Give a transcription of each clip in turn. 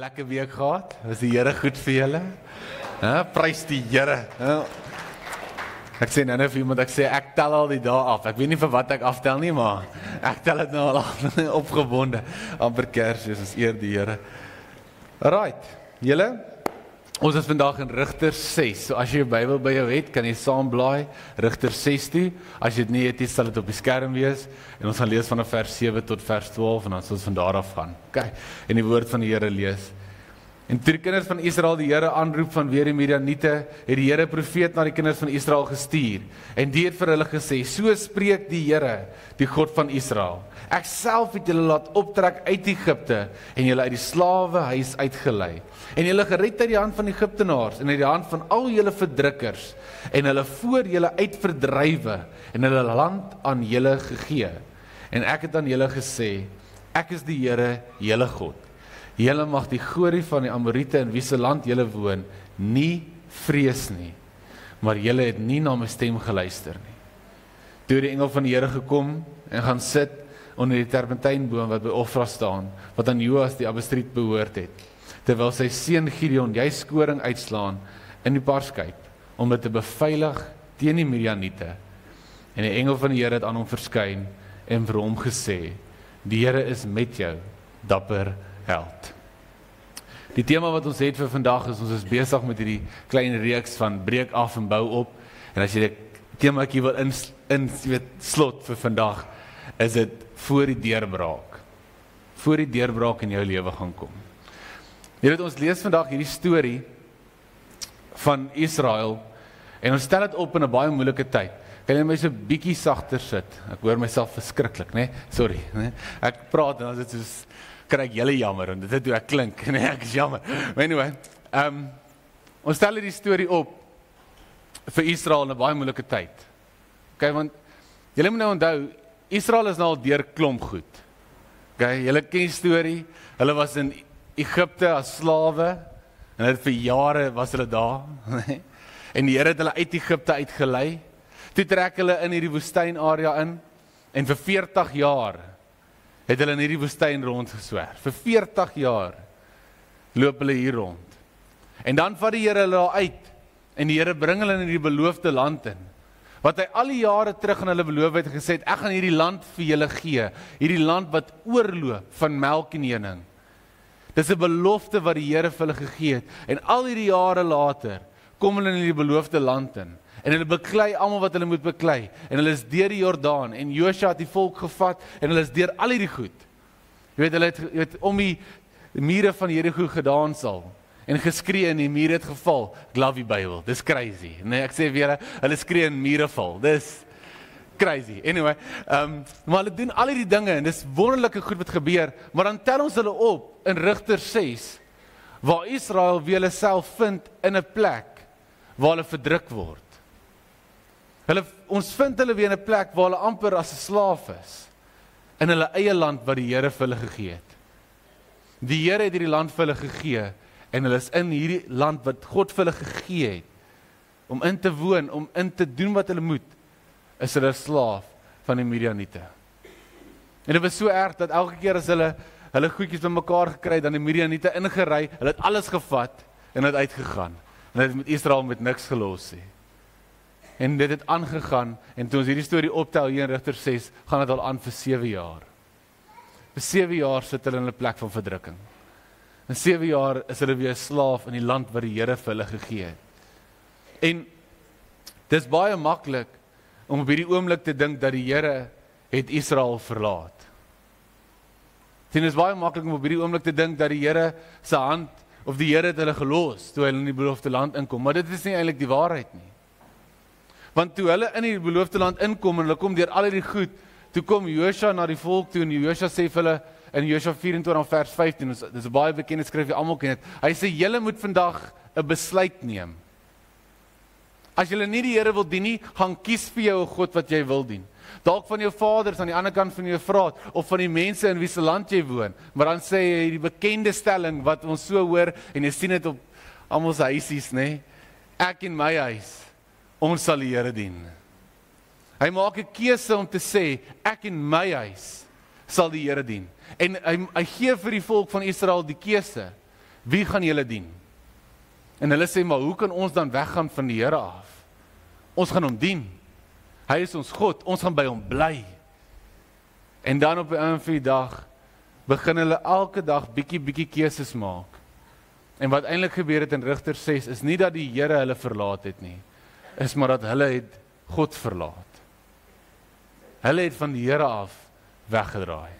lekker week gehad? Was die Here goed vir julle? Prys die Here. Ek sê nou vir iemand, ek sê ek tel al die dae af. Ek weet nie vir wat ek aftel nie, maar ek tel dit nou al af, opgewonde. Amper Kersfees, ons eer die Here. Right, julle, ons is vandag in Rigters 6. So as jy jou Bybel by jou het, kan jy saam blaai Rigters 6 toe. As jy dit nie het, sal dit op die skerm wees. En ons gaan lees vanaf vers 7 tot vers 12 en dan sal ons van daar af gaan. Okay, en die woord van die Here lees. En toe die kinders van Israel die Here aanroep vanweer die Midianiete, het die Here profeet na die kinders van Israel gestuur. En die het vir hulle gesê, so spreek die Here, die God van Israel. Ek self het julle laat optrek uit Egipte en julle uit die slawehuis uitgelei. En julle gered uit die hand van Egiptenaars en uit die hand van al julle verdrukkers en hulle voor julle uit verdrywe en hulle land aan julle gegee. En ek het aan julle gesê, ek is die Here, julle God. Julle mag die gorie van die Amoriete in wie se land julle woon, nie vrees nie, maar julle het nie na my stem geluister nie. Toe die engel van die Here gekom en gaan sit onder die terbentynboom wat by Ofra staan, wat aan Joas die Abistriet behoort het, terwyl sy seun Gideon juis skoring uitslaan in die parskyp, om dit te beveilig teen die Midianiete. En die engel van die Here het aan hom verskyn en vir hom gesê, die Here is met jou, dapper held. Die tema wat ons het vir vandag is, ons is besig met hierdie klein reeks van breek af en bou op, en as jy die tema ek hier wil slot vir vandag, is dit voor die deurbraak. Voor die deurbraak in jou lewe gaan kom. Jy weet, ons lees vandag hierdie storie van Israel, en ons stel dit op in 'n baie moeilike tyd. Kan jy my so bietjie sagter sit? Ek hoor myself verskriklik, né? Sorry, né? Ek praat en as dit soos kry ek julle jammer, en dit is hoe ek klink, nee, ek is jammer. Maar anyway, ons stel hierdie storie op vir Israel in 'n baie moeilike tyd. Okay, want julle moet nou onthou, Israel is nou al deur klomp goed. Okay, julle ken die storie, hulle was in Egipte as slawe, en dit vir jare was hulle daar, en die Here het hulle uit Egipte uitgelei, toe trek hulle in hierdie woestynarea in, en vir 40 jaar, het hulle in hierdie woestyn rondgeswerf. Vir 40 jaar loop hulle hier rond. En dan vat die Here hulle daar uit, en die Here bring hulle in die beloofde land in, wat hy al die jare terug aan hulle beloof het, gesê het, ek gaan hierdie land vir julle gee, hierdie land wat oorloop van melk en honing. Dis 'n belofte wat die Here vir hulle gegee het, en al hierdie jare later, kom hulle in die beloofde land in, en hulle beklei almal wat hulle moet beklei, en hulle is deur die Jordaan, en Josua het die volk gevat, en hulle is deur al hierdie goed. Jy weet, hulle het om die mure van Jericho gedans al, en geskree en die mure het geval. Ek love die Bybel, dis crazy. Nee, ek sê weer, hulle skree en mure val, dis crazy. Anyway, maar hulle doen al hierdie dinge, en dis wonderlike goed wat gebeur, maar dan tel ons hulle op in Rigters 6, waar Israel weer hulle self vind in 'n plek, waar hulle verdruk word. Ons vind hulle weer in 'n plek waar hulle amper as 'n slaaf is, in hulle eie land wat die Here vir hulle gegee het. Die Here het hierdie land vir hulle gegee, en hulle is in hierdie land wat God vir hulle gegee het, om in te woon, om in te doen wat hulle moet, is hulle slaaf van die Midianiete. En dit was so erg, dat elke keer as hulle goedjies by mekaar gekry, dan die Midianiete ingery, hulle het alles gevat, en het uitgegaan. En het met Israel met niks gelos nie. En dit het aangegaan, en toe ons hierdie storie optel hier in Rigters 6, gaan dit al aan vir 7 jaar. Vir 7 jaar sit hulle in 'n plek van verdrukking. In 7 jaar is hulle weer 'n slaaf in die land wat die Here vir hulle gegee het. En dis baie maklik om op hierdie oomblik te dink dat die Here het Israel verlaat. Dit is baie maklik om op hierdie oomblik te dink dat die Here se hand, of die Here het hulle gelos, toe hulle in die beloofde land inkom, maar dit is nie eintlik die waarheid nie. Want toe hulle in die beloofde land inkom, en hulle kom deur al hierdie goed, toe kom Josua na die volk toe, en Josua sê vir hulle, in Josua 24 vers 15, dit is 'n baie bekende skrif, jy almal ken dit, hy sê, julle moet vandag 'n besluit neem. As julle nie die Here wil dien nie, gaan kies vir jou 'n God wat jy wil dien. Dalk van jou vaders aan die ander kant van die Eufraat, of van die mense in wie se land jy woon, maar dan sê hy die bekende stelling, wat ons so hoor, en jy sien dit op almal se huisies, nê? Ek en my huis, ons sal die Here dien. Hy maak 'n keuse om te sê, ek en my huis sal die Here dien. En hy gee vir die volk van Israel die keuse. wie gaan julle dien? En hulle sê, maar hoe kan ons dan weggaan van die Here af? Ons gaan hom dien. Hy is ons God, ons gaan by hom bly. En dan op 'n einde van die dag, begin hulle elke dag bietjie keuses maak. En wat eintlik gebeur het in Rigters 6, is nie dat die Here hulle verlaat het nie, is maar dat hulle het God verlaat. Hulle het van die Here af weggedraai.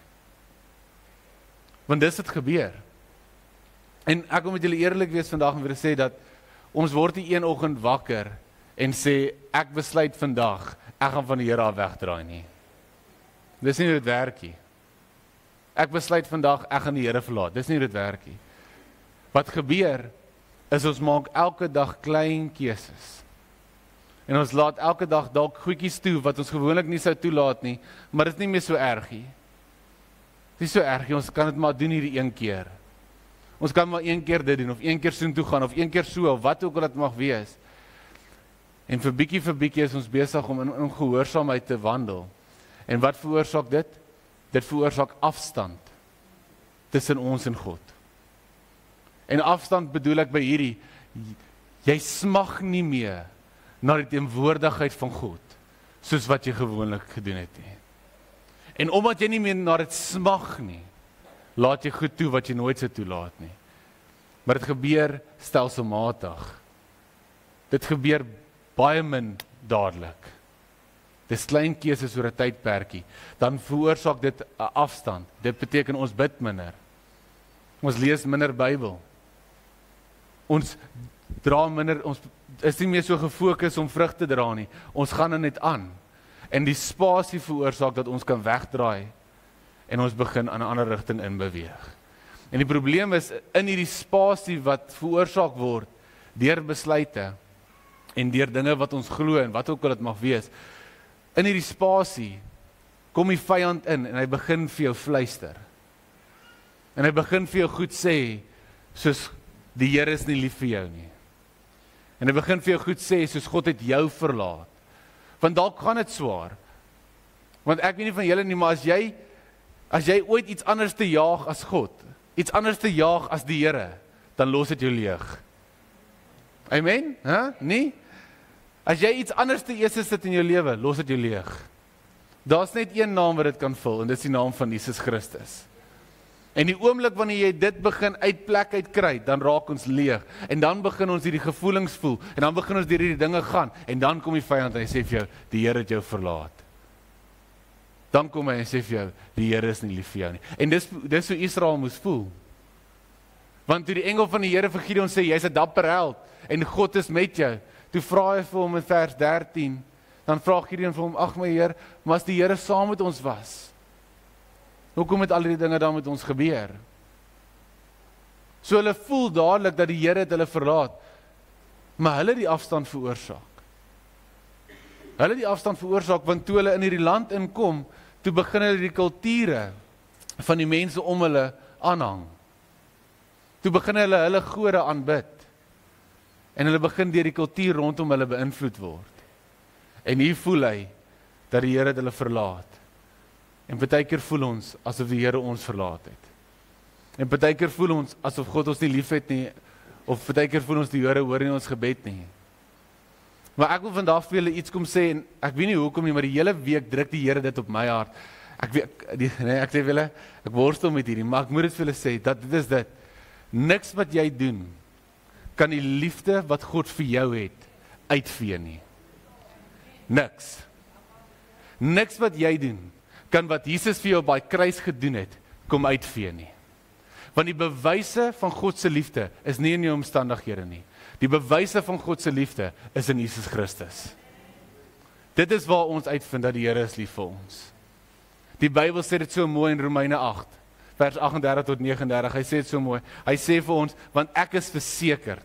Want dis het gebeur. En ek wil met julle eerlik wees vandag en wil sê dat ons word nie een oggend wakker en sê, ek besluit vandag, ek gaan van die Here af wegdraai nie. Dis nie hoe dit werk nie. Ek besluit vandag, ek gaan die Here verlaat. Dis nie hoe dit werk nie. Wat gebeur, is ons maak elke dag klein keuses. En ons laat elke dag dalk goedjies toe, wat ons gewoonlik nie sou toelaat nie, maar dit is nie meer so erg nie. Dit is so erg nie, ons kan dit maar doen hierdie een keer. Ons kan maar een keer dit doen, of een keer soontoe gaan, of een keer so, of wat ook al dit mag wees. En vir bietjie is ons besig om in ongehoorsaamheid te wandel. En wat veroorsaak dit? Dit veroorsaak afstand tussen ons en God. En afstand bedoel ek by hierdie, jy smag nie meer na die teenwoordigheid van God, soos wat jy gewoonlik gedoen het nie. En omdat jy nie meer na dit smag nie, laat jy goed toe wat jy nooit sou toelaat nie. Maar dit gebeur stelselmatig. Dit gebeur baie min dadelik. Dis klein keuses oor 'n tydperkie. Dan veroorsaak dit 'n afstand. Dit beteken ons bid minder. Ons lees minder Bybel. Ons dra minder, ons is nie meer so gefokus om vrug te dra nie. Ons gaan er net aan. En die spasie veroorsaak dat ons kan wegdraai en ons begin aan 'n ander rigting in beweeg. En die probleem is in hierdie spasie wat veroorsaak word deur besluite en deur dinge wat ons glo en wat ook al dit mag wees. In hierdie spasie kom die vyand in en hy begin vir jou fluister. En hy begin vir jou goed sê, soos die Here is nie lief vir jou nie. En hy begin vir jou goed sê, soos God het jou verlaat. Want dalk gaan dit swaar. Want ek weet nie van julle nie, maar as jy ooit iets anders te jaag as God, iets anders te jaag as die Here, dan los dit jou leeg. Amen? Nee? As jy iets anders te eers sit in jou lewe, los dit jou leeg. Daar's net een naam wat dit kan vul, en dit is die naam van Jesus Christus. En die oomblik wanneer jy dit begin uitplek uitkry, dan raak ons leeg. En dan begin ons hierdie gevoelings voel, en dan begin ons deur hierdie dinge gaan, en dan kom die vyand en hy sê vir jou, die Here het jou verlaat. Dan kom hy en sê vir jou, die Here is nie lief vir jou nie. En dis hoe Israel moes voel. Want toe die engel van die Here vir Gideon sê, jy's 'n dapper held, en God is met jou, toe vra hy vir hom in vers 13, dan vra Gideon vir hom, ag my Heer, maar as die Here saam met ons was, hoekom het al die dinge dan met ons gebeur? So hulle voel dadelik dat die Here het hulle verlaat, maar hulle die afstand veroorsaak. Hulle die afstand veroorsaak, want toe hulle in hierdie land inkom, toe begin hulle die kulture van die mense om hulle aanhang. Toe begin hulle gode aanbid. En hulle begin deur die kultuur rondom hulle beïnvloed word. En hier voel hy dat die Here het hulle verlaat. En partykeer voel ons asof die Here ons verlaat het. En partykeer voel ons asof God ons nie liefhet nie, of partykeer voel ons die Here hoor nie ons gebed nie. Maar ek wil vandag vir julle iets kom sê, en ek weet nie hoekom nie, maar die hele week druk die Here dit op my hart. Ek sê vir julle, ek worstel met hierdie, maar ek moet dit vir julle sê, dat dit is dit. Niks wat jy doen, kan die liefde wat God vir jou het, uitvee nie. Niks. Niks wat jy doen, kan wat Jesus vir jou by kruis gedoen het, kom uitvee nie. Want die bewyse van God se liefde is nie in jou omstandighede nie. Die bewyse van God se liefde is in Jesus Christus. Dit is waar ons uitvind dat die Here is lief vir ons. Die Bybel sê dit so mooi in Romeine 8, vers 38 tot 39, hy sê dit so mooi. Hy sê vir ons, want ek is verseker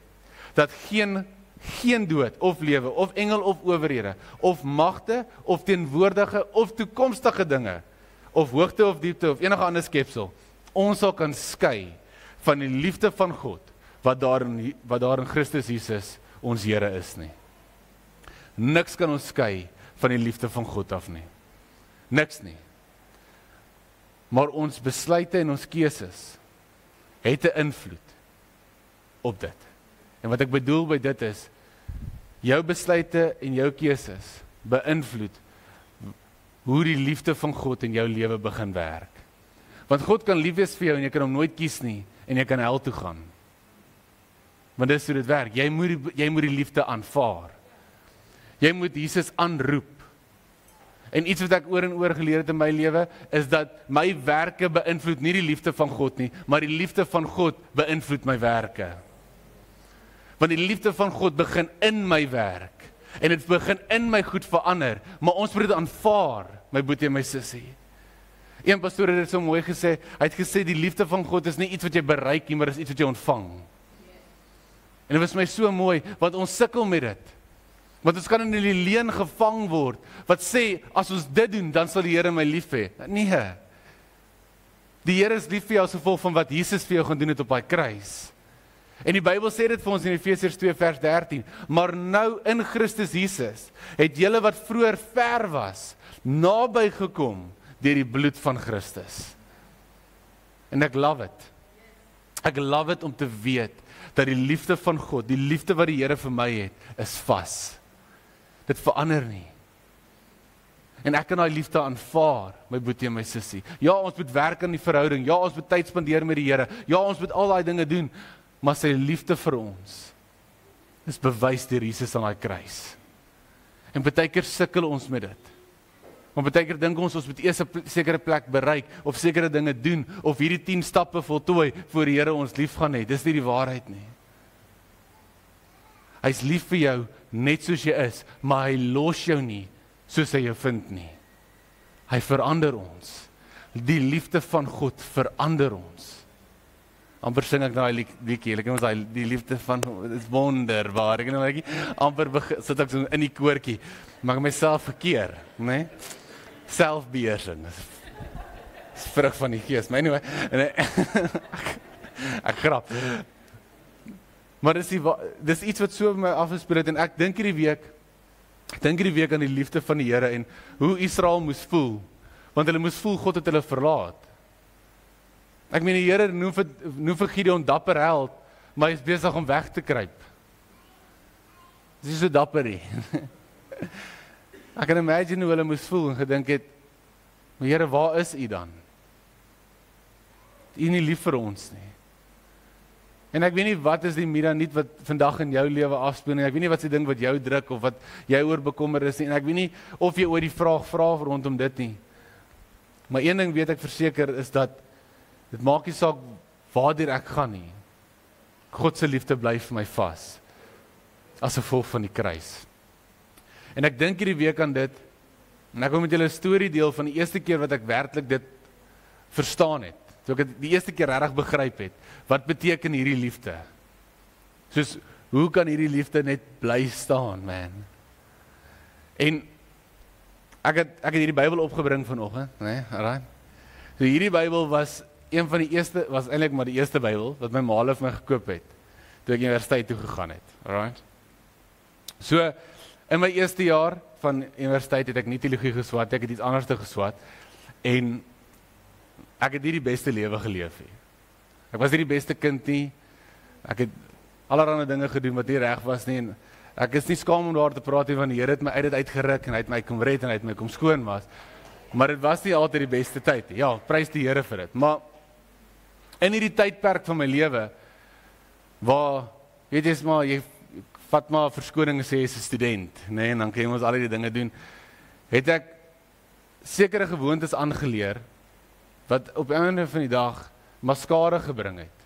dat geen dood of lewe of engel of owerhede of magte of teenwoordige of toekomstige dinge of hoogte of diepte of enige ander skepsel ons sal kan skei van die liefde van God wat daar in Christus Jesus ons Here is nie. Niks kan ons skei van die liefde van God af nie. Niks nie. Maar ons besluite en ons keuses het 'n invloed op dit. En wat ek bedoel by dit is, jou besluite en jou keuses beïnvloed hoe die liefde van God in jou lewe begin werk. Want God kan lief wees vir jou en jy kan hom nooit kies nie en jy kan hel toe gaan. Want dis hoe dit werk. Jy moet die liefde aanvaar. Jy moet Jesus aanroep. En iets wat ek oor en oor geleer het in my lewe, is dat my werke beïnvloed nie die liefde van God nie, maar die liefde van God beïnvloed my werke. Want die liefde van God begin in my werk, en dit begin in my goed verander, maar ons moet dit aanvaar, my boetie en my sussie. Een pastoor het dit so mooi gesê, hy het gesê, die liefde van God is nie iets wat jy bereik nie, maar is iets wat jy ontvang. En dit was my so mooi, want ons sukkel met dit. Want ons kan in die leuen gevang word, wat sê, as ons dit doen, dan sal die Here my lief hê. Nee. Die Here is lief vir jou as gevolg van wat Jesus vir jou gaan doen het op daai kruis. En die Bybel sê dit vir ons in Efesiërs 2 vers 13, maar nou in Christus Jesus, het julle wat vroeër ver was, naby gekom deur die bloed van Christus. En ek love it. Ek love it om te weet, dat die liefde van God, die liefde wat die Here vir my het, is vas. Dit verander nie. En ek kan daai liefde aanvaar, my boetie en my sussie. Ja, ons moet werk aan die verhouding. Ja, ons moet tyd spandeer met die Here. Ja, ons moet al daai dinge doen. Maar sy liefde vir ons is bewys deur Jesus aan daai kruis. En baie keer sukkel ons met dit. Want baie keer dink ons moet eers 'n sekere plek bereik, of sekere dinge doen, of hierdie 10 stappe voltooi, voor die Here ons lief gaan hê. Dis nie die waarheid nie. Hy is lief vir jou, net soos jy is, maar hy los jou nie, soos hy jou vind nie. Hy verander ons. Die liefde van God verander ons. Amper sing ek nou die liedjie, ek ons die liefde van, dit is wonderbaar, ek nou liedjie, amper sit ek so in die koortjie, maak myself verkeer, né? Selfbeheersing, is vrug van die Gees, my anyway, ek grap. Maar dis iets wat so my afgespeel het, en ek dink hierdie week aan die liefde van die Here, en hoe Israel moes voel, want hulle moes voel, God het hulle verlaat. Ek meen, die Here noem vir Gideon dapper held, maar hy is besig om weg te kruip. Dis nie so dapper nie. Ek kan imagine hoe hulle moes voel en gedink het, maar Here, waar is U dan? U nie lief vir ons nie. En ek weet nie wat is die Midianiet wat vandag in jou lewe afspeel nie, ek weet nie wat is die ding wat jou druk, of wat jy oor bekommer is nie, en ek weet nie of jy oor die vraag rondom dit nie. Maar een ding weet ek verseker is dat dit maak nie saak waardeur ek gaan nie. God se liefde bly vir my vas, as gevolg van die kruis. En ek dink hierdie week aan dit, en ek wil met julle 'n storie deel van die eerste keer wat ek werklik dit verstaan het. So ek het die eerste keer regtig begryp het, wat beteken hierdie liefde? Soos, hoe kan hierdie liefde net bly staan, man? En ek het hierdie Bybel opgebring vanoggend, né? Alright. So hierdie Bybel was eintlik maar die eerste Bybel wat my ma vir my gekoop het toe ek universiteit toe gegaan het. Alright. So in my eerste jaar van universiteit het ek nie teologie geswat, ek het iets anders geswat, en ek het nie die beste lewe geleef nie. Ek was nie die beste kind nie. Ek het allerlei dinge gedoen wat nie reg was nie, en ek is nie skaam om daar te praat nie, want die Here het my uit dit uitgeruk en hy het my kom red en hy het my kom skoon was. Maar dit was nie altyd die beste tyd nie. Ja, prys die Here vir dit. Maar in hierdie tydperk van my lewe, waar, weet jy, maar jy vat maar verskoning sê jy is 'n student, nee, en dan kan jy ons al die dinge doen, het ek sekere gewoontes aangeleer, wat op 'n einde van die dag maar skade gebring het.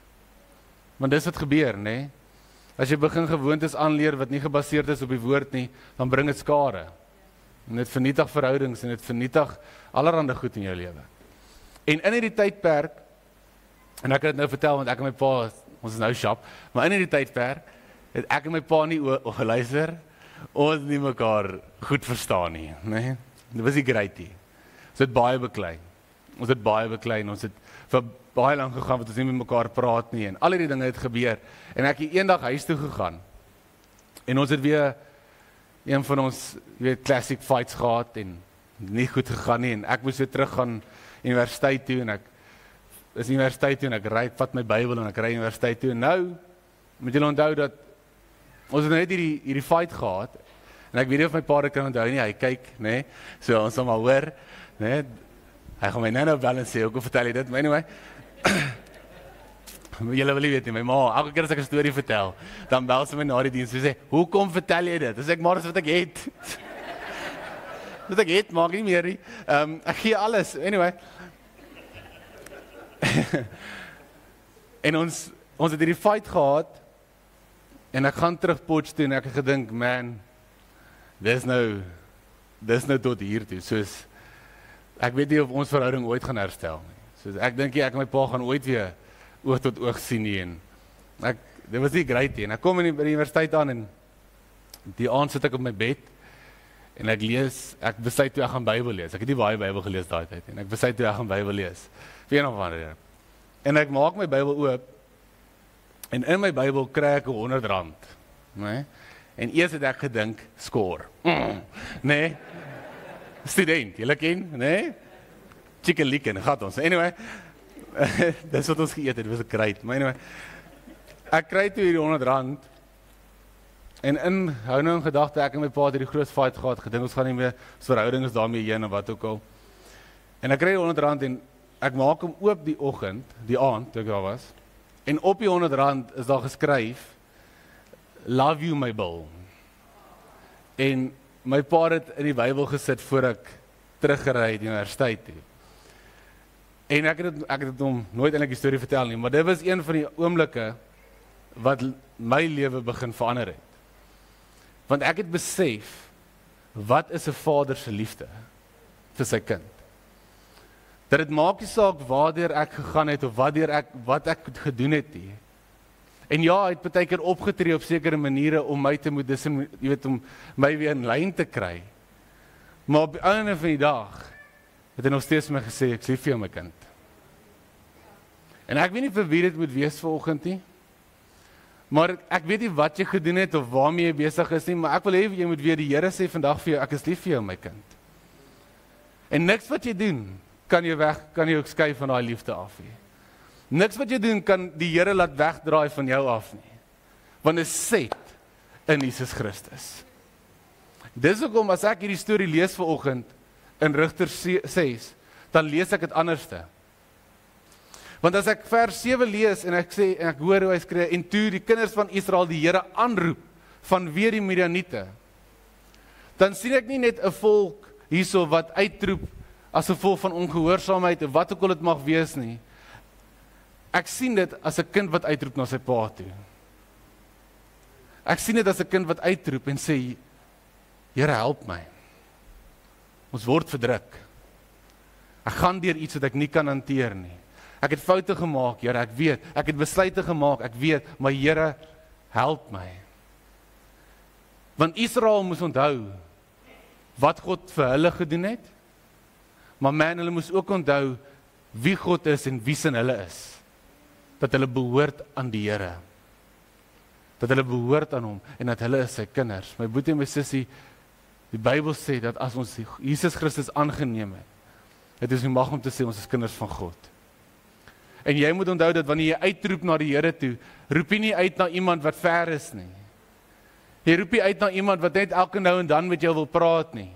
Want dis wat gebeur, nee. As jy begin gewoontes aanleer wat nie gebaseerd is op die woord nie, dan bring dit skade. En dit vernietig verhoudings, en dit vernietig allerhande goed in jou lewe. En in hierdie tydperk, en ek kan dit nou vertel, want ek en my pa, ons is nou sharp, maar in hierdie tydperk, het ek en my pa nie luister, ons nie mekaar goed verstaan nie, nee. Dit was nie great nie. Ons het baie beklei. Ons het vir baie lang gegaan, wat ons nie met mekaar praat nie, en al die dinge het gebeur, en ek het eendag huis toe gegaan, en ons het weer een van ons, classic fights gehad, en nie goed gegaan nie, en ek moes weer terug gaan universiteit toe, en ek vat my Bybel, en ek ry universiteit toe, en nou moet julle onthou dat ons het net hierdie fight gehad, en ek weet nie of my pa dit kan onthou nie, hy kyk, nee, so ons sal maar hoor, nee, hy gaan my nou bel en sê, hoekom vertel jy dit, maar anyway, julle wil nie weet nie, my ma, elke keer as ek 'n storie vertel, dan bel sy my na die diens, en sê, hoekom vertel jy dit? Dan sê ek, maar dis wat ek het. Wat ek het, maak nie meer nie. Ek gee alles, anyway. En ons het hierdie fight gehad, en ek gaan terug Potch toe, en ek het gedink, man, dis nou tot hier toe, soos, ek weet nie of ons verhouding ooit gaan herstel nie. Soos, ek dink ek en my pa gaan ooit weer oog tot oog sien nie, en dit was nie great nie, en ek kom by die universiteit aan, en die aand sit ek op my bed, en ek besluit toe ek gaan Bybel lees, ek het nie baie Bybel gelees daai tyd, en ek besluit toe ek gaan Bybel lees, vir een of ander rede, en ek maak my Bybel oop, en in my Bybel kry ek R100, nee? En eers het ek gedink, score, nee, student, julle ken, nee, chicken licken, gaat ons, anyway, dis wat ons geëet het, dit was great, maar anyway, ek kry toe hierdie R100, en in houding en gedagte, ek en my pa het hierdie groot fight gehad, gedink ons gaan nie meer, verhouding is daarmee heen, en wat ook al, en ek kry die R100, en ek maak hom oop die aand, toe ek daar was, en op die R100 is daar geskryf, love you my Bill, en my pa het in die Bybel gesit, voor ek teruggery die universiteit toe, en ek het hom nooit eintlik die storie vertel nie, maar dit was een van die oomblikke wat my lewe begin verander het. Want ek het besef, wat is 'n vader se liefde vir sy kind? Dat dit maak nie saak waardeur ek gegaan het, of wat ek gedoen het nie. En ja, hy het baie keer opgetree op sekere maniere om my te moet jy weet, om my weer in lyn te kry. Maar op die einde van die dag, het hy nog steeds vir my gesê, ek lief vir jou my kind. En ek weet nie vir wie dit moet wees vanoggend nie, maar ek weet nie wat jy gedoen het, of waarmee jy besig is nie, maar ek wil hê jy moet weer die Here sê vandag vir jou, ek is lief vir jou my kind. En niks wat jy doen, kan jy ook skei van daai liefde af nie. Niks wat jy doen, kan die Here laat wegdraai van jou af nie. Want dit is set in Jesus Christus. Dis hoekom as ek hierdie storie lees vanoggend, in Rigter 6, dan lees ek dit anderste. Want as ek vers 7 lees, en ek hoor hoe hy skree, en toe die kinders van Israel die Here aanroep, vanweer die Midianiete, dan sien ek nie net 'n volk hierso wat uitroep, as gevolg van ongehoorsaamheid, of wat ook al dit mag wees nie. Ek sien dit as 'n kind wat uitroep na sy pa toe. Ek sien dit as 'n kind wat uitroep en sê, Here help my. Ons word verdruk. Ek gaan deur iets wat ek nie kan hanteer nie. Ek het foute gemaak, Here, ek weet. Ek het besluite gemaak, ek weet, maar Here help my. Want Israel moes onthou wat God vir hulle gedoen het, maar man, hulle moes ook onthou wie God is en wie sin hulle is. Dat hulle behoort aan die Here. Dat hulle behoort aan hom en dat hulle is sy kinders. My boetie en my sussie, die Bybel sê dat as ons Jesus Christus aangeneem het, het is nie mag om te sê ons is kinders van God. En jy moet onthou dat wanneer jy uitroep na die Here toe, roep jy nie uit na iemand wat ver is nie. Jy roep nie uit na iemand wat net elke nou en dan met jou wil praat nie.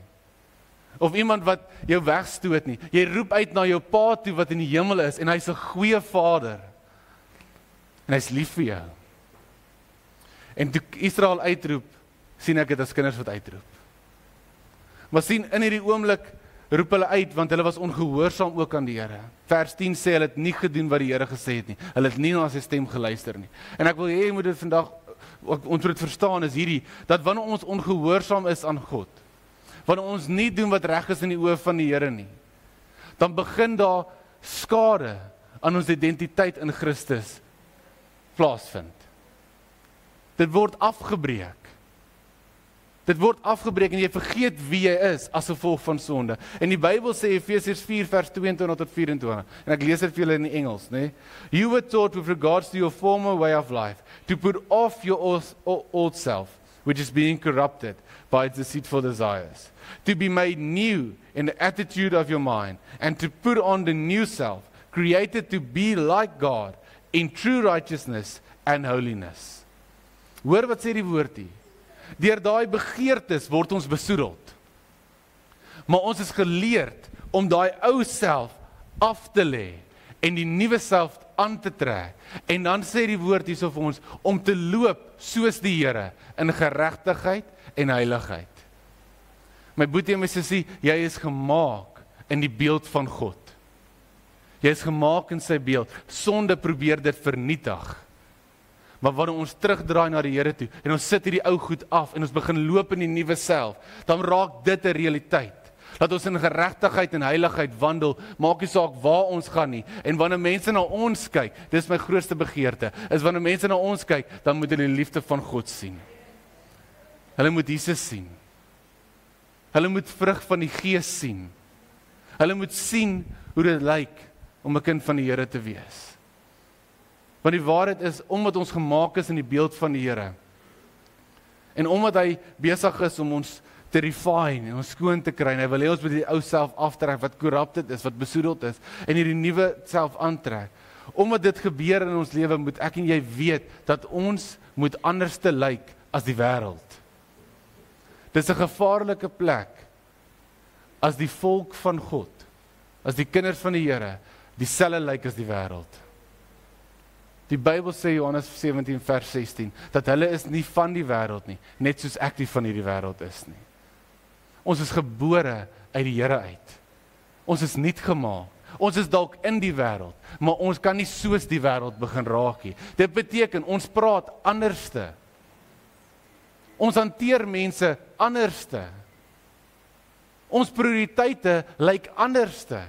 Of iemand wat jou wegstoot nie. Jy roep uit na jou pa toe wat in die hemel is en hy's 'n goeie vader. En hy's lief vir jou. En toe Israel uitroep, sien ek dit as kinders wat uitroep. Maar sien, in hierdie oomblik roep hulle uit, want hulle was ongehoorsaam ook aan die Here. Vers 10 sê, hulle het nie gedoen wat die Here gesê het nie. Hulle het nie na sy stem geluister nie. En ek wil hê, jy moet dit vandag, ons moet dit verstaan, is hierdie, dat wanneer ons ongehoorsaam is aan God, wanneer ons nie doen wat reg is in die oë van die Here nie, dan begin daar skade aan ons identiteit in Christus plaasvind. Dit word afgebreek. Dit word afgebreek en jy vergeet wie jy is as gevolg van sonde. En die Bybel sê Efesiërs 4 vers 22 tot 24. En ek lees dit vir julle in die Engels, né? You were taught with regards to your former way of life to put off your old self, which is being corrupted by its deceitful desires, to be made new in the attitude of your mind, and to put on the new self, created to be like God in true righteousness and holiness. Hoor wat sê die woord hier. Deur daai begeertes word ons besoedeld. Maar ons is geleerd om daai ou self af te lê en die nuwe self aan te trek. En dan sê die woord hierso vir ons om te loop soos die Here in geregtigheid en heiligheid. My boetie en my sussie, jy is gemaak in die beeld van God. Jy is gemaak in sy beeld. Sonde probeer dit vernietig. Maar wanneer ons terugdraai na die Here toe en ons sit hierdie ou goed af en ons begin loop in die nuwe self, dan raak dit 'n realiteit. Dat ons in geregtigheid en heiligheid wandel, maak nie saak waar ons gaan nie. En wanneer mense na ons kyk, dis my grootste begeerte, is wanneer mense na ons kyk, dan moet hulle die liefde van God sien. Hulle moet Jesus sien. Hulle moet vrug van die Gees sien. Hulle moet sien hoe dit lyk om 'n kind van die Here te wees. Want die waarheid is, omdat ons gemaak is in die beeld van die Here, en omdat hy besig is om ons te refine en ons skoon te kry, en hy wil hê ons moet die ou self aftrek, wat corrupted is, wat besoedeld is, en hierdie nuwe self aantrek. Omdat dit gebeur in ons lewe, moet ek en jy weet, dat ons moet anders te lyk as die wêreld. Dis 'n gevaarlike plek, as die volk van God, as die kinders van die Here, dieselfde lyk as die wêreld. Die Bybel sê, Johannes 17 vers 16, dat hulle is nie van die wêreld nie, net soos ek nie van hierdie wêreld is nie. Ons is gebore uit die Here uit. Ons is nuut gemaak. Ons is dalk in die wêreld, maar ons kan nie soos die wêreld begin raak nie. Dit beteken, ons praat anderste. Ons hanteer mense anderste. Ons prioriteite lyk anderste.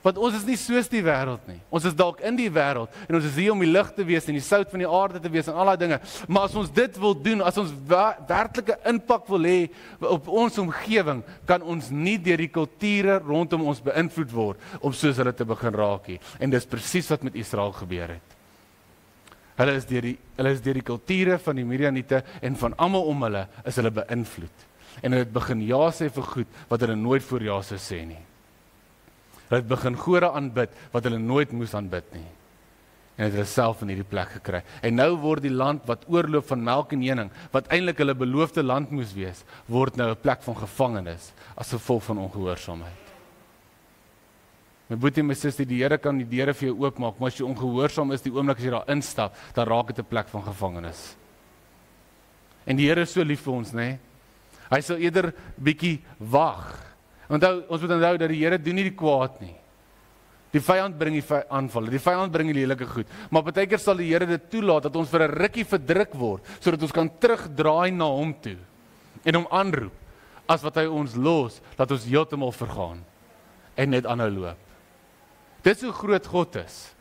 Want ons is nie soos die wêreld nie. Ons is dalk in die wêreld, en ons is hier om die lig te wees, en die sout van die aarde te wees, en al daai dinge. Maar as ons dit wil doen, as ons werklike impak wil hê op ons omgewing, kan ons nie deur die kulture rondom ons beïnvloed word, om soos hulle te begin raak nie. En dis presies wat met Israel gebeur het. Hulle is deur die kulture van die Midianiete, en van almal om hulle, is hulle beïnvloed. En hulle het begin ja sê vir goed, wat hulle nooit voor ja sou sê nie. Hulle het begin gode aanbid, wat hulle nooit moes aanbid nie. En het hulle self in hierdie plek gekry. En nou word die land wat oorloop van melk en honing, wat eintlik hulle beloofde land moes wees, word nou 'n plek van gevangenis, as gevolg van ongehoorsaamheid. My boetie en my sussie, die Here kan die deure vir jou oopmaak, maar as jy ongehoorsaam is, die oomblik as jy daar instap, dan raak dit 'n plek van gevangenis. En die Here is so lief vir ons, né? Hy sal eerder bietjie wag. Ons moet onthou dat die Here doen nie die kwaad nie. Die vyand bring die aanvalle, die vyand bring die lelike goed. Maar partykeer sal die Here dit toelaat, dat ons vir 'n rukkie verdruk word, sodat ons kan terugdraai na hom toe, en hom aanroep, as wat hy ons los, dat ons heeltemal vergaan, en net aanhou loop. Dis hoe groot God is,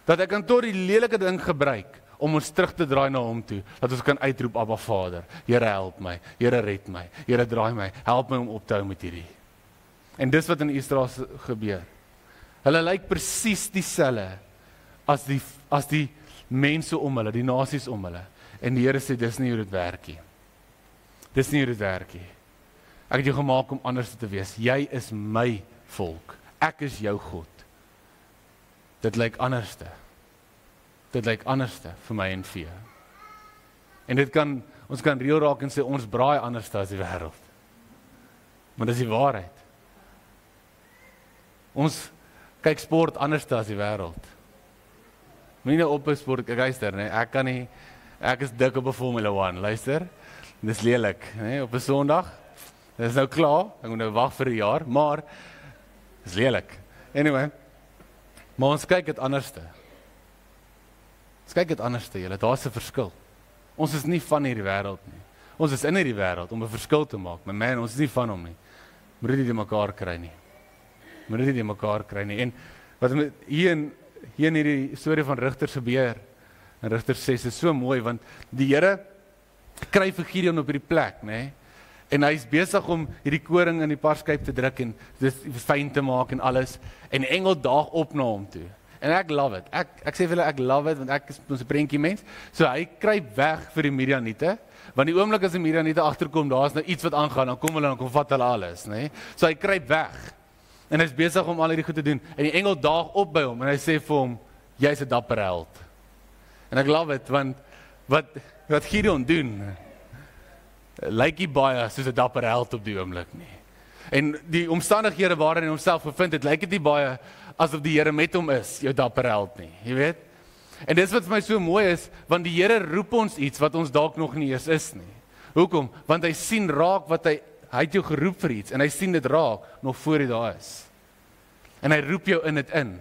dat hy kan tot die lelike ding gebruik, om ons terug te draai na hom toe, dat ons kan uitroep, Abba Vader, Here help my, Here red my, Here draai my, help my om op te hou met hierdie. En dis wat in Israel gebeur. Hulle lyk presies dieselfde as die mense om hulle, die nasies om hulle. En die Here sê, dis nie hoe dit werk nie. Dis nie hoe dit werk nie. Ek het jou gemaak om anders te wees. Jy is my volk. Ek is jou God. Dit lyk anderste. Dit lyk anderste vir my en vir jou. En ons kan reël raak en sê, ons braai anderste as die wêreld. Maar dis die waarheid. Ons kyk sport anderste as die wêreld. Moenie nou ophou sport, luister, nee, ek is dik op 'n Formula 1, luister. Dis lelik, nee, op 'n Sondag. Dit is nou klaar, ek moet nou wag vir 'n jaar, maar dis lelik. Anyway, maar ons kyk dit anderste. Ons kyk dit anderste, julle, daar's 'n verskil. Ons is nie van hierdie wêreld nie. Ons is in hierdie wêreld om 'n verskil te maak, maar man, ons is nie van hom nie. Moet dit nie mekaar kry nie. Moet dit nie mekaar kry nie. En wat hier in hierdie storie van Rigters gebeur, in Rigters 6 is so mooi, want die Here kry vir Gideon op hierdie plek, nê? En hy is besig om hierdie koring in die parskyp te druk en dit fyn te maak en alles, en die engel daag op na hom toe. En ek love it. Ek sê vir julle, ek love it, want ek is ons 'n prentjie mens. So hy kruip weg vir die Midianiete, want die oomblik as die Midianiete agterkom, daar's nou iets wat aangaan, dan kom hulle en kom vat hulle alles, nê? So hy kruip weg. En hy is besig om al hierdie goed te doen. En die engel daag op by hom en hy sê vir hom, jy's 'n dapper held. En ek love it, want wat Gideon doen, lyk nie baie soos 'n dapper held op die oomblik nie. En die omstandighede waarin hy homself bevind het, lyk dit nie baie asof die Here met hom is, jou dapper held nie, jy weet? En dis wat vir my so mooi is, want die Here roep ons iets wat ons dalk nog nie eens is nie. Hoekom? Want hy sien raak wat hy het jou geroep vir iets, en hy sien dit raak, nog voor jy daar is. En hy roep jou in dit in.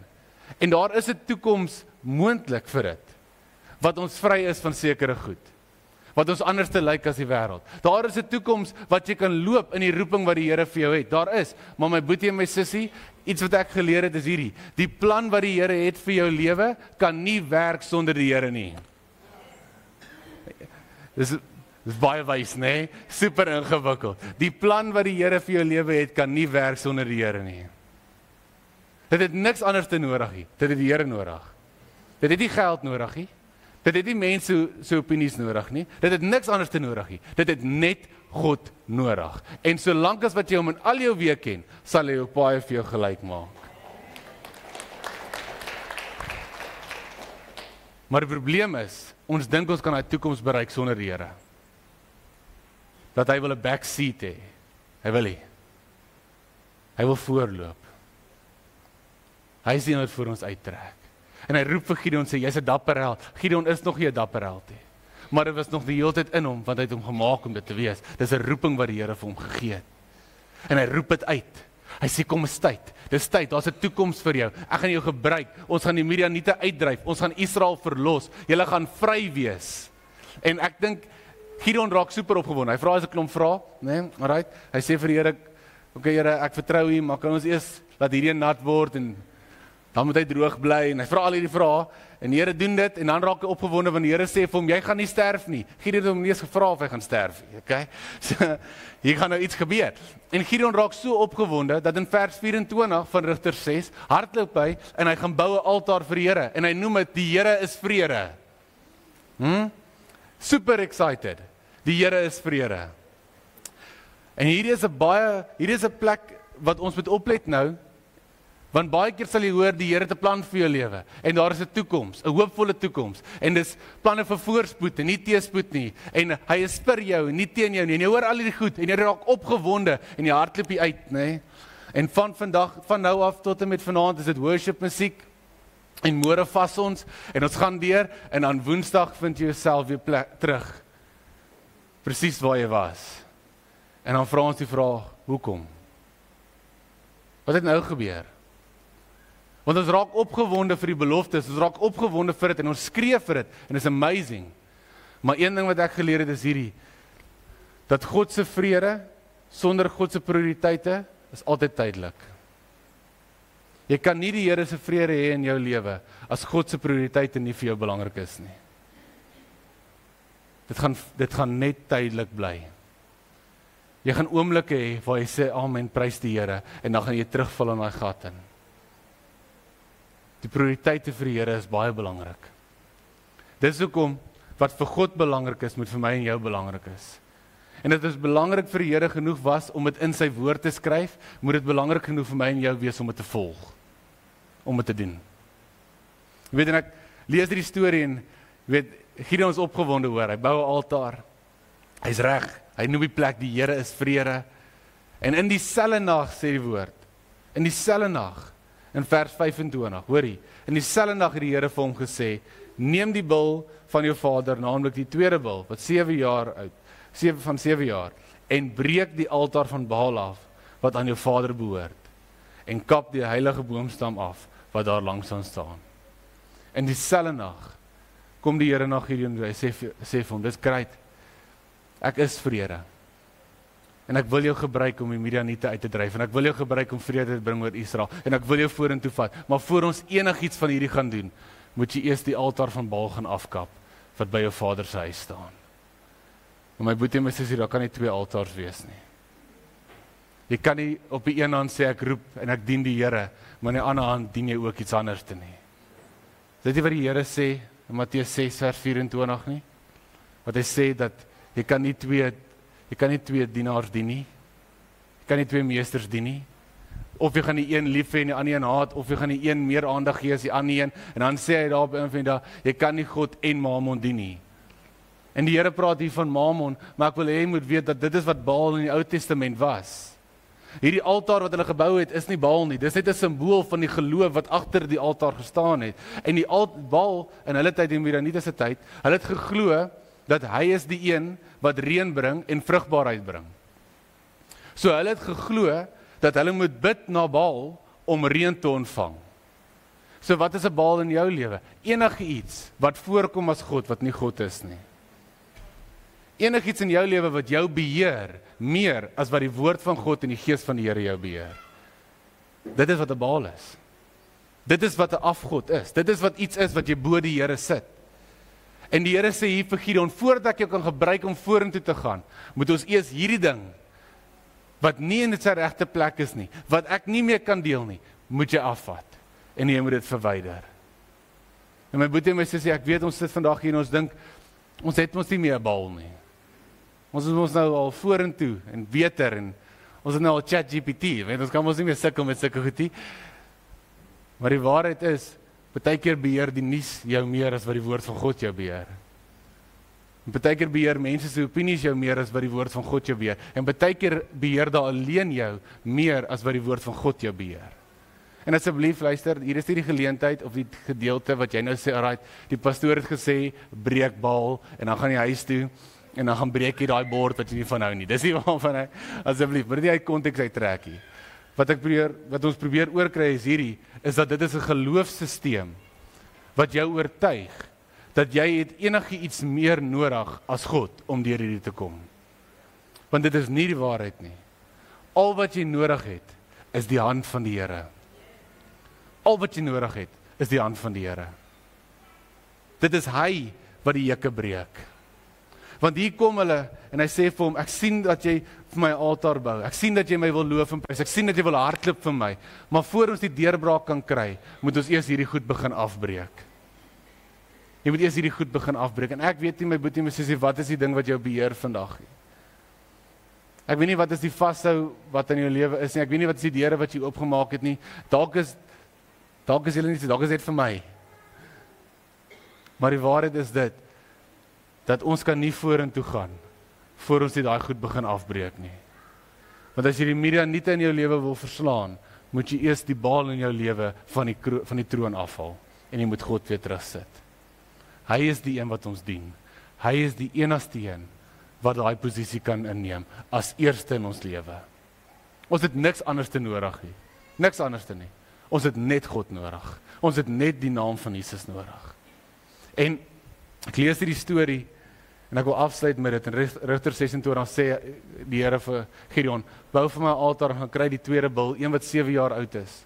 En daar is 'n toekoms moontlik vir dit, wat ons vry is van sekere goed, wat ons anders te lyk as die wêreld. Daar is 'n toekoms wat jy kan loop in die roeping wat die Here vir jou het. Daar is, maar my boetie en my sussie, iets wat ek geleer het is hierdie: die plan wat die Here het vir jou lewe kan nie werk sonder die Here nie. Dis baie wys, né? Super ingewikkeld. Die plan wat die Here vir jou lewe het kan nie werk sonder die Here nie. Dit het niks anders te nodig nie. Dit het die Here nodig. Dit het nie geld nodig nie. Dit het nie mense se opinies nodig nie. Dit het niks anders te nodig nie. Dit het net God nodig. En solank as wat jy hom in al jou weë ken, sal hy ook baie vir jou gelyk maak. Maar die probleem is, ons dink ons kan daai toekoms bereik sonder die Here. Dat hy wil 'n backseat hê. Hy wil nie. Hy wil voorloop. Hy sien wat vir ons uittrek. En hy roep vir Gideon en sê, jy's 'n dapper held. Gideon is nog nie 'n dapper held nie. Maar dit was nog die hele tyd in hom, want hy het hom gemaak om dit te wees. Dis 'n roeping wat die Here vir hom gegee het. En hy roep dit uit. Hy sê, kom is tyd. Dis tyd, daar's 'n toekoms vir jou. Ek gaan jou gebruik. Ons gaan die Midianiete uitdryf. Ons gaan Israel verlos. Julle gaan vry wees. En ek dink Gideon raak super opgewonde. Hy vra as 'n klomp vrae, né? Alright. Hy sê vir die Here, okay Here, ek vertrou U, maar kan ons eers laat hierdie nat word en dan moet hy droog bly, en hy vra al hierdie vrae, en die Here doen dit, en dan raak hy opgewonde, want die Here sê vir hom, jy gaan nie sterf nie. Gideon het hom nie eens gevra of hy gaan sterf nie, okay? So, hier gaan nou iets gebeur. En Gideon raak so opgewonde, dat in vers 24 van Rigters 6, hardloop hy, en hy gaan bou 'n altaar vir die Here, en hy noem dit, die Here is vrede. Super excited. Die Here is vrede. En hierdie is 'n plek wat ons moet oplet nou, want baie keer sal jy hoor die Here het 'n plan vir jou lewe en daar is 'n toekoms, 'n hoopvolle toekoms, en dis planne vir voorspoed en nie teëspoed nie, en hy is vir jou en nie teen jou nie, en jy hoor al hierdie goed en jy raak opgewonde en jy hardloop hier uit, nê? En van nou af tot en met vanaand is dit worship musiek. En môre vas ons en ons gaan deur en aan Woensdag vind jy jouself weer terug. Presies waar jy was. En dan vra ons die vraag, hoekom? Wat het nou gebeur? Want ons raak opgewonde vir die beloftes, ons raak opgewonde vir dit en ons skree vir dit en is amazing. Maar een ding wat ek geleer het is hierdie, dat God se vrede sonder God se prioriteite is altyd tydelik. Jy kan nie die Here se vrede hê in jou lewe as God se prioriteite nie vir jou belangrik is nie. Dit gaan net tydelik bly. Jy gaan oomblikke hê waar jy sê amen, prys die Here, en dan gaan jy terugval in daai gat in. Die prioriteite vir die Here is baie belangrik. Dis hoekom wat vir God belangrik is, moet vir my en jou belangrik is. En dit is belangrik vir die Here genoeg was om dit in sy woord te skryf, moet dit belangrik genoeg vir my en jou wees om dit te volg, om dit te doen. Jy weet, en ek lees die storie en weet, Gideon is opgewonde hoor, hy bou 'n altaar, hy's reg, hy noem die plek, die Here is vrede, en in dieselfde nag sê die woord, in dieselfde nag, in vers 25, hoorie, in dieselfde nag het die Here vir hom gesê, neem die bil van jou vader, naamlik die tweede bil, wat 7 jaar oud, 7 jaar, en breek die altaar van Baal af, wat aan jou vader behoort, en kap die heilige boomstam af, wat daar langs aan staan. In dieselfde nag, kom die Here na Gideon, hy sê vir hom, dis great, ek is vrede, en ek wil jou gebruik om die Midianiete uit te dryf, en ek wil jou gebruik om vrede te bring oor Israel, en ek wil jou vorentoe vat, maar voor ons enigiets van hierdie gaan doen, moet jy eers die altaar van Baal gaan afkap, wat by jou vader se huis staan. Maar my boetie en my sussie, daar kan nie 2 altaars wees nie. Jy kan nie op die een hand sê ek roep en ek dien die Here, maar in die ander hand dien jy ook iets anders te nie. Dit is wat die Here sê in Matteus 6 vers 24 nie? Wat hy sê dat jy kan nie twee dienaars dien nie. Jy kan nie 2 meesters dien nie. Of jy gaan die een lief hê en die ander een haat, of jy gaan die een meer aandag gee as die ander een, en dan sê hy daar op 'n van die dae, jy kan nie God en Mammon dien nie. En die Here praat hier van Mammon, maar ek wil hê jy moet weet dat dit is wat Baal in die Ou Testament was. Hierdie altaar wat hulle gebou het, is nie Baal nie. Dis net 'n simbool van die geloof wat agter die altaar gestaan het. En die Baal in hulle tyd, in Midianiete se tyd, hulle het geglo dat hy is die een wat reën bring en vrugbaarheid bring. So hulle het geglo dat hulle moet bid na Baal om reën te ontvang. So wat is 'n Baal in jou lewe? Enige iets wat voorkom as God wat nie God is nie. Enigiets in jou lewe wat jou beheer, meer as wat die woord van God en die gees van die Here jou beheer. Dit is wat 'n Baal is. Dit is wat 'n afgod is. Dit is wat iets is wat jy bo die Here sit. En die Here sê hier vir Gideon, voordat ek jou kan gebruik om vorentoe te gaan, moet ons eers hierdie ding, wat nie in sy regte plek is nie, wat ek nie meer kan deel nie, moet jy afvat. En jy moet dit verwyder. En my boetie en my sussie, ek weet ons sit vandag hier en ons dink, ons het ons nie meer 'n Baal nie. Ons is ons nou al vorentoe en beter en ons het nou al ChatGPT, weet ons kan ons nie meer sukkel met sulke goed nie. Maar die waarheid is, baie keer beheer die nuus jou meer as wat die woord van God jou beheer. En baie keer beheer mense se opinies jou meer as wat die woord van God jou beheer. En baie keer beheer daar alleen jou meer as wat die woord van God jou beheer. En asseblief luister, hier is nie die geleentheid of die gedeelte wat jy nou sê, alright, die pastoor het gesê, breek Baal, en dan gaan jy huis toe, en dan gaan breek jy daai bord wat jy nie van hou nie. Dis nie waarvan hy, asseblief, moet nie uit konteks uittrek nie. Wat ons probeer oorkry is hierdie, is dat dit is 'n geloofssisteem, wat jou oortuig, dat jy het enigiets meer nodig as God, om deur hierdie te kom. Want dit is nie die waarheid nie. Al wat jy nodig het, is die hand van die Here. Al wat jy nodig het, is die hand van die Here. Dit is hy wat die jukke breek. Want hier kom hulle, en hy sê vir hom, ek sien dat jy vir my altaar bou, ek sien dat jy my wil loof en prys, ek sien dat jy wil hardloop vir my, maar voor ons die deurbraak kan kry, moet ons eers hierdie goed begin afbreek. Jy moet eers hierdie goed begin afbreek, en ek weet nie, my boetie, my sussie, wat is die ding wat jou beheer vandag nie? Ek weet nie wat is die vashou wat in jou lewe is nie, ek weet nie wat is die deure wat jy oopgemaak het nie, dalk is julle nie, dalk is dit vir my. Maar die waarheid is dit, dat ons kan nie vorentoe gaan, voor ons nie daai goed begin afbreek nie. Want as jy die Midianiete in jou lewe wil verslaan, moet jy eers die Baal in jou lewe van die troon afhaal, en jy moet God weer terugsit. Hy is die een wat ons dien. Hy is die enigste een wat daai posisie kan inneem, as eerste in ons lewe. Ons het niks anders te nodig nie. Niks anders te nie. Ons het net God nodig. Ons het net die naam van Jesus nodig. En ek lees hierdie storie, en ek wil afsluit met dit, in Rigter 26 dan sê die Here vir Gideon, bou vir my 'n altaar en gaan kry die tweede bul, een wat 7 jaar oud is,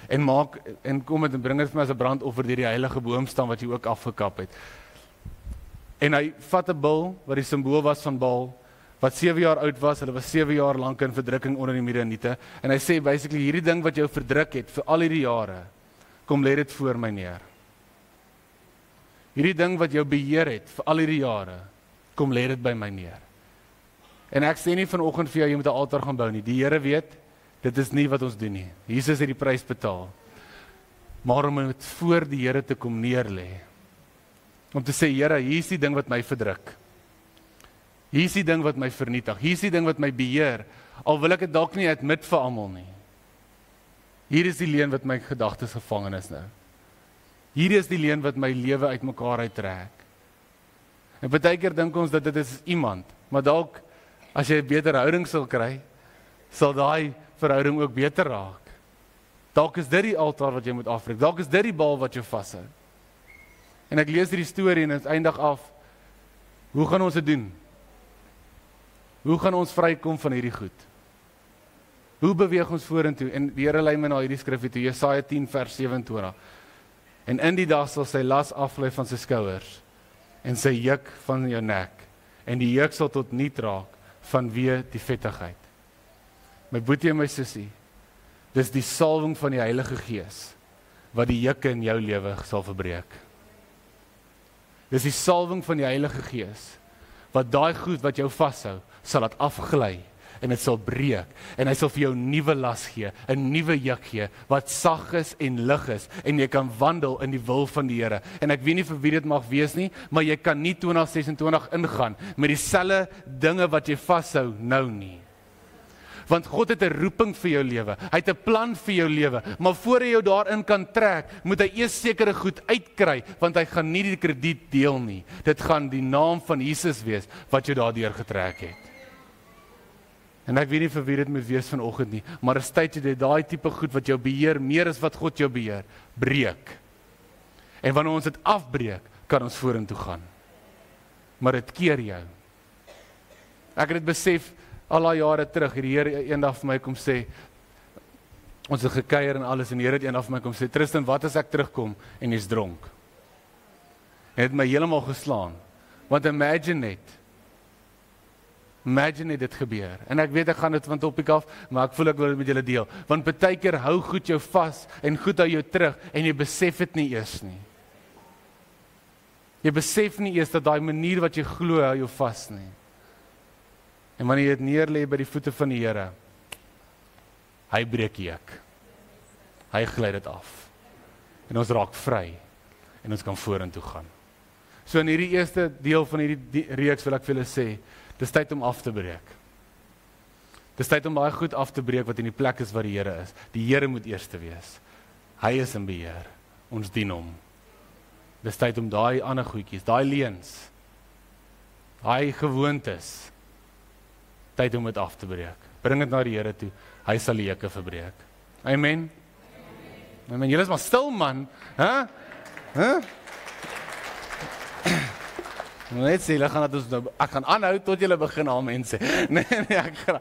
en kom met en bring dit vir my as 'n brandoffer deur die heilige boomstam wat jy ook afgekap het. En hy vat 'n bul, wat die simbool was van Baal, wat 7 jaar oud was, hulle was 7 jaar lank in verdrukking onder die Midianiete, en hy sê basically, hierdie ding wat jou verdruk het, vir al hierdie jare, kom lê dit voor my neer. Hierdie ding wat jou beheer het, vir al hierdie jare, kom lê dit by my neer. En ek sê nie vanoggend vir jou, jy moet 'n altaar gaan bou nie, die Here weet, dit is nie wat ons doen nie, Jesus het die prys betaal, maar om het voor die Here te kom neerlê, om te sê, Here, hier is die ding wat my verdruk, hier is die ding wat my vernietig, hier is die ding wat my beheer, al wil ek dit dalk nie admit vir almal nie, hier is die leuen wat my gedagtes gevangen is nou, hier is die leuen wat my lewe uitmekaar uittrek. En baie keer dink ons dat dit is iemand, maar dalk, as jy 'n beter houding sal kry, sal daai verhouding ook beter raak. Dalk is dit die altaar wat jy moet afbreek, dalk is dit die Baal wat jou vashou. En ek lees hierdie storie en dit eindig af, hoe gaan ons dit doen? Hoe gaan ons vrykom van hierdie goed? Hoe beweeg ons vorentoe? En die Here lei my na hierdie skrif toe, Jesaja 10 vers 27. En in die dag sal sy las aflê van sy skouers, en sy juk van jou nek, en die juk sal tot niet raak, vanweë die vettigheid. My boetie en my sussie, dis die salwing van die Heilige Gees, wat die jukke in jou lewe sal verbreek. Dis die salwing van die Heilige Gees, wat daai goed wat jou vashou, sal laat afgly, en dit sal breek en hy sal vir jou 'n nuwe las gee, 'n nuwe juk gee wat sag is en lig is en jy kan wandel in die wil van die Here. En ek weet nie vir wie dit mag wees nie, maar jy kan nie 2026 ingaan met dieselfde dinge wat jy vashou nou nie. Want God het 'n roeping vir jou lewe. Hy het 'n plan vir jou lewe, maar voor hy jou daarin kan trek, moet hy eers sekere goed uitkry, want hy gaan nie die krediet deel nie. Dit gaan die naam van Jesus wees wat jou daardeur getrek het. En ek weet nie vir wie dit moet wees vanoggend nie, maar is tyd dat daai tipe goed wat jou beheer meer as wat God jou beheer, breek. En wanneer ons dit afbreek, kan ons vorentoe gaan. Maar dit keer jou. Ek het dit besef al daai jare terug, die Here eendag vir my kom sê, ons het gekuier en alles, en die Here het eendag vir my kom sê, Tristan, wat as ek terugkom en jy's dronk? En het my heeltemal geslaan, want imagine dit gebeur, en ek weet ek gaan dit van topik af, maar ek voel ek wil dit met julle deel, want baie keer hou goed jou vas, en goed hou jou terug, en jy besef dit nie eers nie. Jy besef nie eers dat daai manier wat jy glo hou jou vas nie. En wanneer jy dit neerlê by die voete van die Here, hy breek die juk. Hy gly dit af. En ons raak vry. En ons kan vorentoe gaan. So in hierdie eerste deel van hierdie reeks wil ek vir julle sê, dis tyd om af te breek. Dis tyd om baie goed af te breek wat in die plek is waar die Here is. Die Here moet eerste wees. Hy is in beheer. Ons dien hom. Dis tyd om daai ander goedjies, daai leuns, daai gewoontes, tyd om dit af te breek. Bring dit na die Here toe. Hy sal die jukke verbreek. Amen. Amen. Julle is maar stil, man. Hæ? Net sê, ek gaan aanhou tot julle begin amen sê. Nee, ek gaan